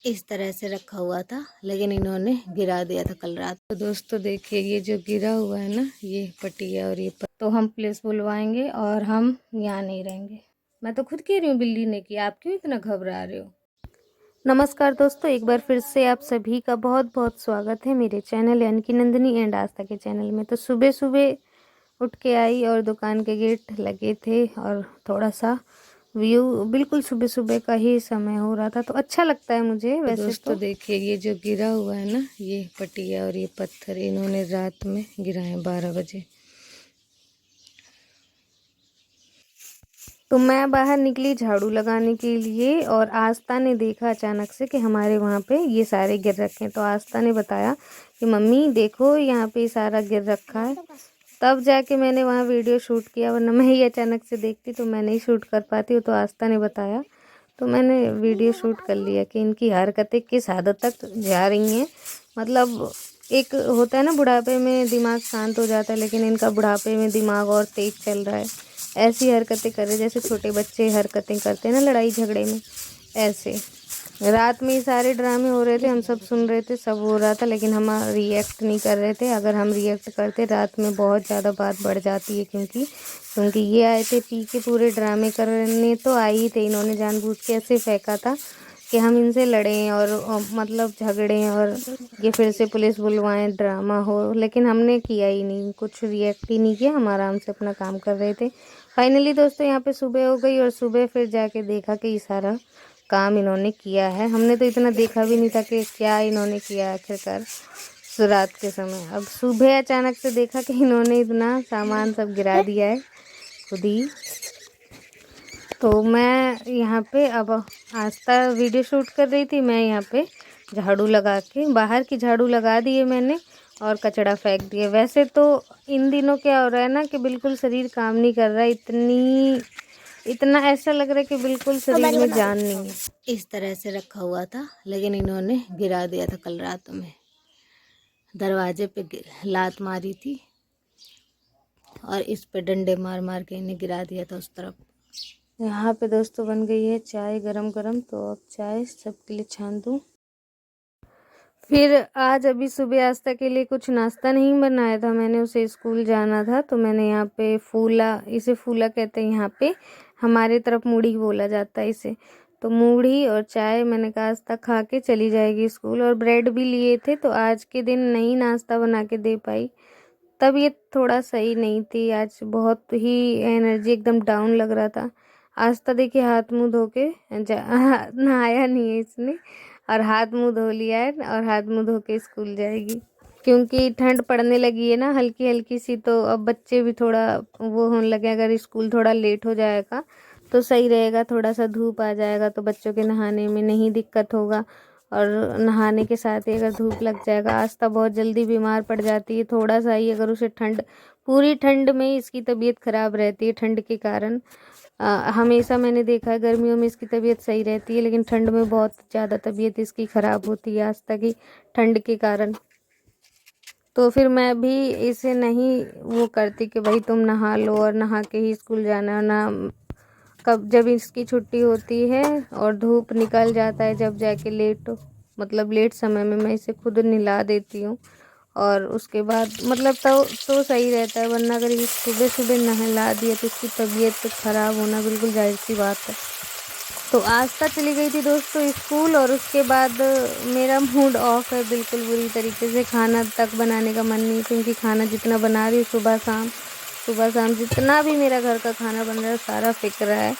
इस तरह से रखा हुआ था, लेकिन इन्होंने गिरा दिया था कल रात। तो दोस्तों देखिए, ये जो गिरा हुआ है ना, ये पटिया और ये तो हम पुलिस बुलवाएंगे और हम यहाँ नहीं रहेंगे। मैं तो खुद कह रही हूँ बिल्ली ने किया, आप क्यों इतना घबरा रहे हो। नमस्कार दोस्तों, एक बार फिर से आप सभी का बहुत बहुत स्वागत है मेरे चैनल यानी कि नंदिनी एंड आस्था के चैनल में। तो सुबह सुबह उठ के आई और दुकान के गेट लगे थे और थोड़ा सा व्यू बिल्कुल सुबह सुबह का ही समय हो रहा था, तो अच्छा लगता है मुझे वैसे। दोस्तों देखिए, ये जो गिरा हुआ है ना, ये पटिया और ये पत्थर इन्होंने रात में गिराए 12 बजे। तो मैं बाहर निकली झाड़ू लगाने के लिए और आस्था ने देखा अचानक से कि हमारे वहाँ पे ये सारे गिर रखे हैं। तो आस्था ने बताया कि मम्मी देखो यहाँ पे सारा गिर रखा है, तब जाके मैंने वहाँ वीडियो शूट किया, वरना मैं ही अचानक से देखती तो मैं नहीं शूट कर पाती हूँ। तो आस्था ने बताया तो मैंने वीडियो शूट कर लिया कि इनकी हरकतें किस हद तक जा रही हैं। मतलब एक होता है ना, बुढ़ापे में दिमाग शांत हो जाता है, लेकिन इनका बुढ़ापे में दिमाग और तेज चल रहा है। ऐसी हरकतें कर रहे जैसे छोटे बच्चे हरकतें करते हैं ना लड़ाई झगड़े में, ऐसे। रात में ही सारे ड्रामे हो रहे थे, हम सब सुन रहे थे, सब हो रहा था, लेकिन हम रिएक्ट नहीं कर रहे थे। अगर हम रिएक्ट करते रात में बहुत ज़्यादा बात बढ़ जाती है, क्योंकि ये आए थे पी के पूरे ड्रामे करने। तो आए ही थे, इन्होंने जानबूझ के ऐसे फेंका था कि हम इनसे लड़ें और मतलब झगड़ें और ये फिर से पुलिस बुलवाएं, ड्रामा हो। लेकिन हमने किया ही नहीं, कुछ रिएक्ट ही नहीं किया, हम आराम से अपना काम कर रहे थे। फाइनली दोस्तों यहाँ पे सुबह हो गई और सुबह फिर जाके देखा कि ये सारा काम इन्होंने किया है। हमने तो इतना देखा भी नहीं था कि क्या इन्होंने किया आखिरकार रात के समय। अब सुबह अचानक से देखा कि इन्होंने इतना सामान सब गिरा दिया है खुद ही। तो मैं यहाँ पे अब आस्था वीडियो शूट कर रही थी, मैं यहाँ पे झाड़ू लगा के, बाहर की झाड़ू लगा दी है मैंने और कचड़ा फेंक दिया। वैसे तो इन दिनों क्या हो रहा है ना कि बिल्कुल शरीर काम नहीं कर रहा है, इतना ऐसा लग रहा है कि बिल्कुल शरीर में जान नहीं है। इस तरह से रखा हुआ था, लेकिन इन्होंने गिरा दिया था कल रात में। दरवाजे पे लात मारी थी और इस पे डंडे मार मार के इन्हें गिरा दिया था उस तरफ। यहाँ पे दोस्तों बन गई है चाय गरम गरम, तो अब चाय सबके लिए छान दूँ। फिर आज अभी सुबह आस्था के लिए कुछ नाश्ता नहीं बनाया था मैंने, उसे स्कूल जाना था, तो मैंने यहाँ पे फूला, इसे फूला कहते हैं यहाँ पे, हमारे तरफ मूढ़ी बोला जाता है इसे। तो मूढ़ी और चाय मैंने कहा आस्था खा के चली जाएगी स्कूल, और ब्रेड भी लिए थे। तो आज के दिन नहीं नाश्ता बना के दे पाई, तब ये थोड़ा सही नहीं थी, आज बहुत ही एनर्जी एकदम डाउन लग रहा था। आस्था देखिए हाथ मुंह धो के नहाया नहीं है इसने, और हाथ मुंह धो लिया है और हाथ मुंह धो के स्कूल जाएगी, क्योंकि ठंड पड़ने लगी है ना हल्की हल्की सी। तो अब बच्चे भी थोड़ा वो होने लगे, अगर स्कूल थोड़ा लेट हो जाएगा तो सही रहेगा, थोड़ा सा धूप आ जाएगा तो बच्चों के नहाने में नहीं दिक्कत होगा, और नहाने के साथ ही अगर धूप लग जाएगा। आस्था बहुत जल्दी बीमार पड़ जाती है, थोड़ा सा ही अगर उसे ठंड, पूरी ठंड में इसकी तबीयत ख़राब रहती है ठंड के कारण। हमेशा मैंने देखा है गर्मियों में इसकी तबीयत सही रहती है, लेकिन ठंड में बहुत ज़्यादा तबीयत इसकी ख़राब होती है आस्था की, ठंड के कारण। तो फिर मैं भी इसे नहीं वो करती कि भाई तुम नहा लो और नहा के ही स्कूल जाना ना। कब जब इसकी छुट्टी होती है और धूप निकल जाता है, जब जाके लेट, मतलब लेट समय में मैं इसे खुद नहला देती हूँ, और उसके बाद मतलब तो सही रहता है, वरना अगर ये सुबह सुबह नहला दिया तो इसकी तबीयत खराब होना बिल्कुल जाहिर सी बात है। तो आस्था चली गई थी दोस्तों स्कूल, और उसके बाद मेरा मूड ऑफ है बिल्कुल बुरी तरीके से, खाना तक बनाने का मन नहीं, क्योंकि खाना जितना बना रही हूँ सुबह शाम जितना भी मेरा घर का खाना बन रहा है सारा फिक रहा है।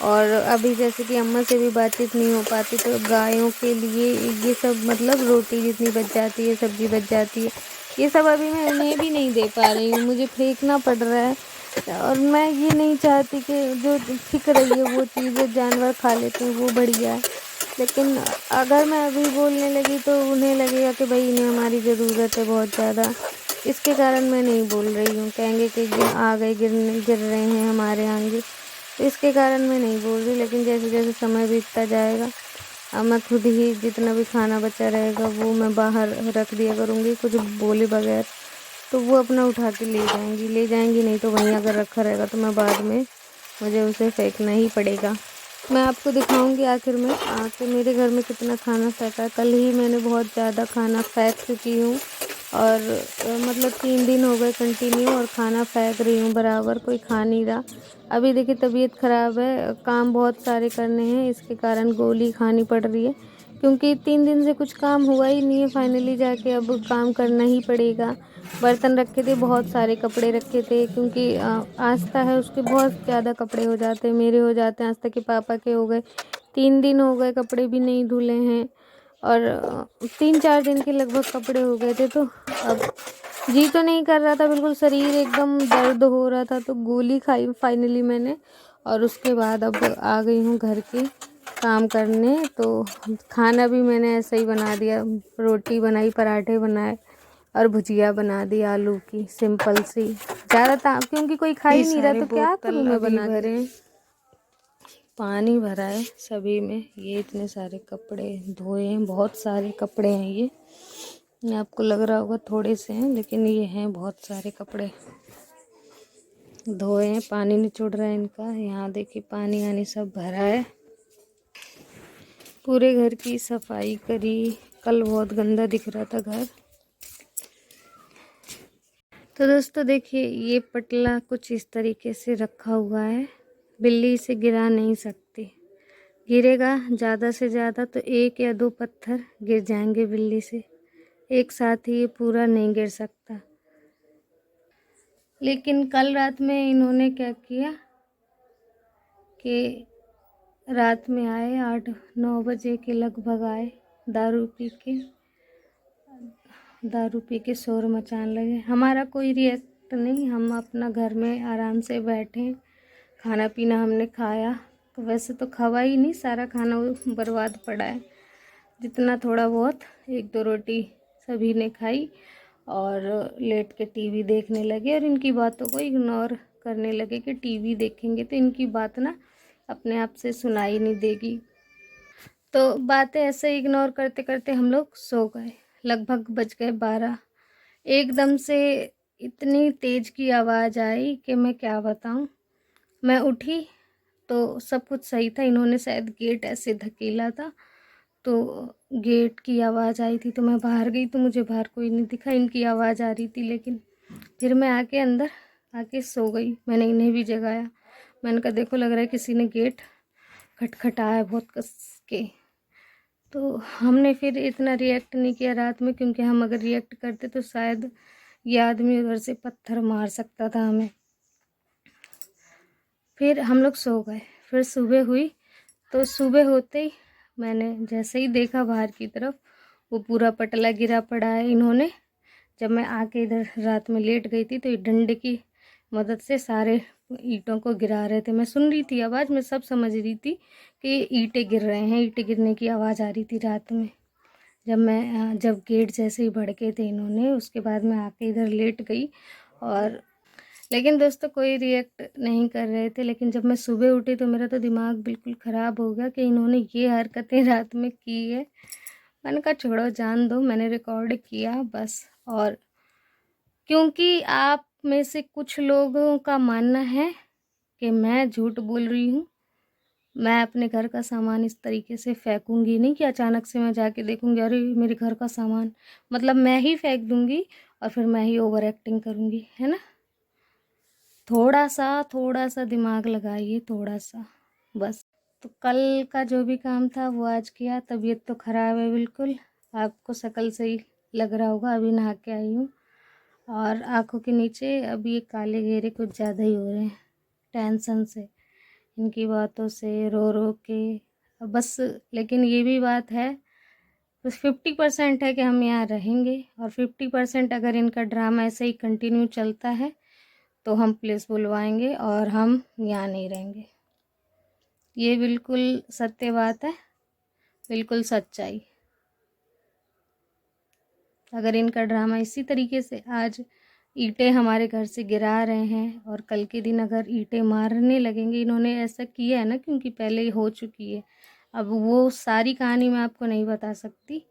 और अभी जैसे कि अम्मा से भी बातचीत नहीं हो पाती, तो गायों के लिए ये सब, मतलब रोटी जितनी बच जाती है, सब्जी बच जाती है, ये सब अभी मैं उन्हें भी नहीं दे पा रही हूँ, मुझे फेंकना पड़ रहा है। और मैं ये नहीं चाहती कि जो फिक रही है वो चीज़ें जानवर खा लेते हैं वो बढ़िया है, लेकिन अगर मैं अभी बोलने लगी तो उन्हें लगेगा कि भाई इन्हें हमारी ज़रूरत है बहुत ज़्यादा, इसके कारण मैं नहीं बोल रही हूँ। कहेंगे कि आ गए गिर रहे हैं हमारे आगे, तो इसके कारण मैं नहीं बोल रही। लेकिन जैसे जैसे समय बीतता जाएगा, अब मैं खुद ही जितना भी खाना बचा रहेगा वो मैं बाहर रख दिया करूँगी कुछ बोले बगैर, तो वो अपना उठा के ले जाएंगी, नहीं तो वहीं अगर रखा रहेगा तो मैं बाद में मुझे उसे फेंकना ही पड़ेगा। मैं आपको दिखाऊंगी आखिर में आके मेरे घर में कितना खाना फेंका है। कल ही मैंने बहुत ज़्यादा खाना फेंक चुकी हूँ और मतलब 3 दिन हो गए कंटिन्यू और खाना फेंक रही हूँ बराबर, कोई खा नहीं रहा। अभी देखिए तबीयत ख़राब है, काम बहुत सारे करने हैं, इसके कारण गोली खानी पड़ रही है क्योंकि 3 दिन से कुछ काम हुआ ही नहीं है। फाइनली जाके अब काम करना ही पड़ेगा। बर्तन रखे थे, बहुत सारे कपड़े रखे थे क्योंकि आस्था है उसके बहुत ज़्यादा कपड़े हो जाते हैं, मेरे हो जाते हैं, आस्था के पापा के हो गए। 3 दिन हो गए कपड़े भी नहीं धुले हैं और 3-4 दिन के लगभग कपड़े हो गए थे। तो अब जी तो नहीं कर रहा था, बिल्कुल शरीर एकदम दर्द हो रहा था, तो गोली खाई फाइनली मैंने और उसके बाद अब आ गई हूँ घर के काम करने। तो खाना भी मैंने ऐसा ही बना दिया, रोटी बनाई, पराठे बनाए और भुजिया बना दी आलू की, सिंपल सी। ज़्यादा था क्योंकि कोई खा ही नहीं रहा तो क्या करूँ मैं बना के। पानी भरा है सभी में, ये इतने सारे कपड़े धोए हैं, बहुत सारे कपड़े हैं ये आपको लग रहा होगा थोड़े से हैं लेकिन ये हैं बहुत सारे कपड़े धोए हैं, पानी निचोड़ रहा है इनका। यहाँ देखिए पानी आनी सब भरा है। पूरे घर की सफाई करी, कल बहुत गंदा दिख रहा था घर। तो दोस्तों देखिए ये पटला कुछ इस तरीके से रखा हुआ है, बिल्ली इसे गिरा नहीं सकती। गिरेगा ज़्यादा से ज़्यादा तो 1 या 2 पत्थर गिर जाएंगे बिल्ली से, एक साथ ही ये पूरा नहीं गिर सकता। लेकिन कल रात में इन्होंने क्या किया कि रात में आए 8-9 बजे के लगभग आए, दारू पी के शोर मचाने लगे। हमारा कोई रिएक्ट नहीं, हम अपना घर में आराम से बैठे, खाना पीना हमने खाया। वैसे तो खावा ही नहीं, सारा खाना बर्बाद पड़ा है। जितना थोड़ा बहुत 1-2 रोटी सभी ने खाई और लेट के टीवी देखने लगे और इनकी बातों को इग्नोर करने लगे कि टीवी देखेंगे तो इनकी बात ना अपने आप से सुनाई नहीं देगी। तो बातें ऐसे इग्नोर करते करते हम लोग सो गए। लगभग बज गए 12। एकदम से इतनी तेज की आवाज़ आई कि मैं क्या बताऊं। मैं उठी तो सब कुछ सही था, इन्होंने शायद गेट ऐसे धकेला था तो गेट की आवाज़ आई थी। तो मैं बाहर गई तो मुझे बाहर कोई नहीं दिखा, इनकी आवाज़ आ रही थी। लेकिन फिर मैं आके अंदर आके सो गई। मैंने इन्हें भी जगाया, मैंने कहा देखो लग रहा है किसी ने गेट खटखटाया बहुत कस के। तो हमने फिर इतना रिएक्ट नहीं किया रात में, क्योंकि हम अगर रिएक्ट करते तो शायद ये आदमी उधर से पत्थर मार सकता था हमें। फिर हम लोग सो गए। फिर सुबह हुई तो सुबह होते ही मैंने जैसे ही देखा बाहर की तरफ, वो पूरा पटला गिरा पड़ा है। इन्होंने जब मैं आके इधर रात में लेट गई थी तो ये डंडे की मदद से सारे ईंटों को गिरा रहे थे। मैं सुन रही थी आवाज़, मैं सब समझ रही थी कि ईंटें गिर रहे हैं, ईंटें गिरने की आवाज़ आ रही थी रात में। जब गेट जैसे ही भड़के थे इन्होंने, उसके बाद मैं आके इधर लेट गई और लेकिन दोस्तों कोई रिएक्ट नहीं कर रहे थे। लेकिन जब मैं सुबह उठी तो मेरा तो दिमाग बिल्कुल ख़राब हो गया कि इन्होंने ये हरकतें रात में की है। मैंने कहा छोड़ो जान दो, मैंने रिकॉर्ड किया बस। और क्योंकि आप में से कुछ लोगों का मानना है कि मैं झूठ बोल रही हूँ, मैं अपने घर का सामान इस तरीके से फेंकूंगी नहीं कि अचानक से मैं जाके देखूंगी अरे मेरे घर का सामान, मतलब मैं ही फेंक दूंगी और फिर मैं ही ओवर एक्टिंग करूंगी, है ना। थोड़ा सा दिमाग लगाइए, थोड़ा सा बस। तो कल का जो भी काम था वो आज किया। तबीयत तो ख़राब है बिल्कुल, आपको शक्ल से ही लग रहा होगा। अभी नहा के आई हूँ और आँखों के नीचे अभी ये काले घेरे कुछ ज़्यादा ही हो रहे हैं टेंशन से, इनकी बातों से रो रो के बस। लेकिन ये भी बात है, बस 50% है कि हम यहाँ रहेंगे और 50% अगर इनका ड्रामा ऐसे ही कंटिन्यू चलता है तो हम पुलिस बुलवाएंगे और हम यहाँ नहीं रहेंगे। ये बिल्कुल सत्य बात है, बिल्कुल सच्चाई। अगर इनका ड्रामा इसी तरीके से आज ईंटें हमारे घर से गिरा रहे हैं और कल के दिन अगर ईंटें मारने लगेंगे, इन्होंने ऐसा किया है ना क्योंकि पहले ही हो चुकी है। अब वो सारी कहानी मैं आपको नहीं बता सकती।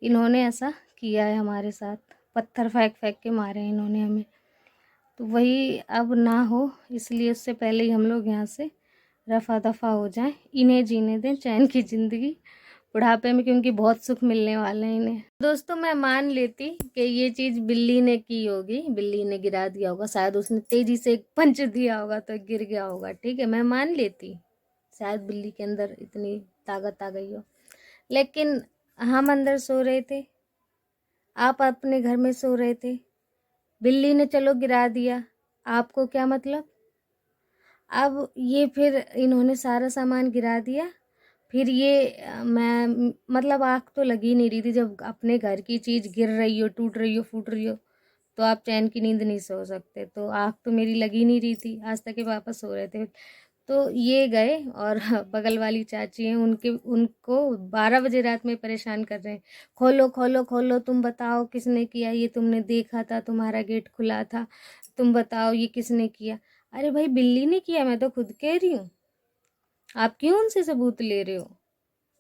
इन्होंने ऐसा किया है हमारे साथ, पत्थर फेंक फेंक के मारे हैं इन्होंने हमें। तो वही अब ना हो, इसलिए उससे पहले ही हम लोग यहाँ से रफा दफा हो जाए, इन्हें जीने दें चैन की ज़िंदगी बुढ़ापे में, क्योंकि बहुत सुख मिलने वाले हैं इन्हें। दोस्तों मैं मान लेती कि ये चीज़ बिल्ली ने की होगी, बिल्ली ने गिरा दिया होगा, शायद उसने तेज़ी से एक पंच दिया होगा तो गिर गया होगा, ठीक है, मैं मान लेती शायद बिल्ली के अंदर इतनी ताकत आ गई हो। लेकिन हम अंदर सो रहे थे, आप अपने घर में सो रहे थे, बिल्ली ने चलो गिरा दिया, आपको क्या मतलब। अब ये फिर इन्होंने सारा सामान गिरा दिया, फिर ये मैं मतलब आँख तो लगी नहीं रही थी। जब अपने घर की चीज़ गिर रही हो, टूट रही हो, फूट रही हो, तो आप चैन की नींद नहीं सो सकते। तो आँख तो मेरी लगी नहीं रही थी, आज तक के पापा सो रहे थे। तो ये गए और बगल वाली चाची हैं, उनको 12 बजे रात में परेशान कर रहे हैं, खोलो खोलो खोलो, तुम बताओ किसने किया ये, तुमने देखा था, तुम्हारा गेट खुला था, तुम बताओ ये किसने किया। अरे भाई बिल्ली ने किया, मैं तो खुद कह रही हूँ, आप क्यों उनसे सबूत ले रहे हो।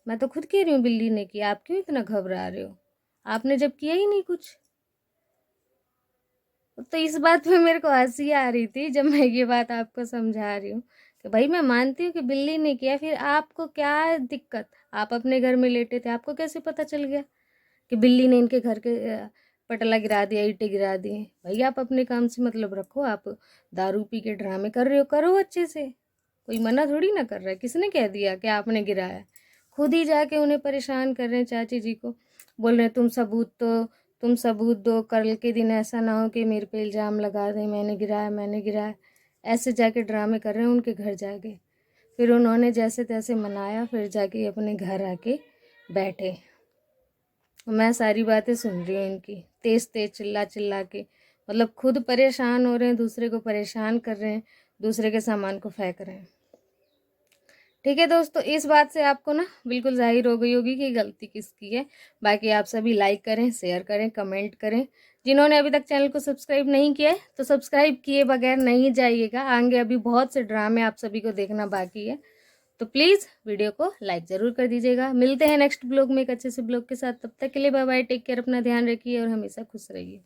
मैं तो खुद कह रही हूँ बिल्ली ने किया, आप क्यों इतना घबरा रहे हो, आपने जब किया ही नहीं कुछ। तो इस बात पे मेरे को हंसी आ रही थी जब मैं ये बात आपको समझा रही हूँ कि भाई मैं मानती हूँ कि बिल्ली ने किया, फिर आपको क्या दिक्कत, आप अपने घर में लेटे थे, आपको कैसे पता चल गया कि बिल्ली ने इनके घर के पटला गिरा दिया, ईंटें गिरा दिए। भाई आप अपने काम से मतलब रखो, आप दारू पी के ड्रामे कर रहे हो, करो अच्छे से, कोई मना थोड़ी ना कर रहा है, किसने कह दिया कि आपने गिराया। खुद ही जाके उन्हें परेशान कर रहे हैं, चाची जी को बोल रहे हैं तुम सबूत दो, कल के दिन ऐसा ना हो कि मेरे पे इल्ज़ाम लगा दें मैंने गिराया। ऐसे जाके ड्रामे कर रहे हैं उनके घर जाके। फिर उन्होंने जैसे तैसे मनाया, फिर जाके अपने घर आके बैठे। मैं सारी बातें सुन रही हूँ इनकी, तेज तेज चिल्ला चिल्ला के, मतलब खुद परेशान हो रहे हैं, दूसरे को परेशान कर रहे हैं, दूसरे के सामान को फेंक रहे हैं। ठीक है दोस्तों, इस बात से आपको ना बिल्कुल जाहिर हो गई होगी कि गलती किसकी है। बाकी आप सभी लाइक करें, शेयर करें, कमेंट करें। जिन्होंने अभी तक चैनल को सब्सक्राइब नहीं किया है तो सब्सक्राइब किए बगैर नहीं जाइएगा, आगे अभी बहुत से ड्रामे आप सभी को देखना बाकी है। तो प्लीज़ वीडियो को लाइक ज़रूर कर दीजिएगा। मिलते हैं नेक्स्ट ब्लॉग में एक अच्छे से ब्लॉग के साथ, तब तक के लिए बाय बाय, टेक केयर, अपना ध्यान रखिए और हमेशा खुश रहिए।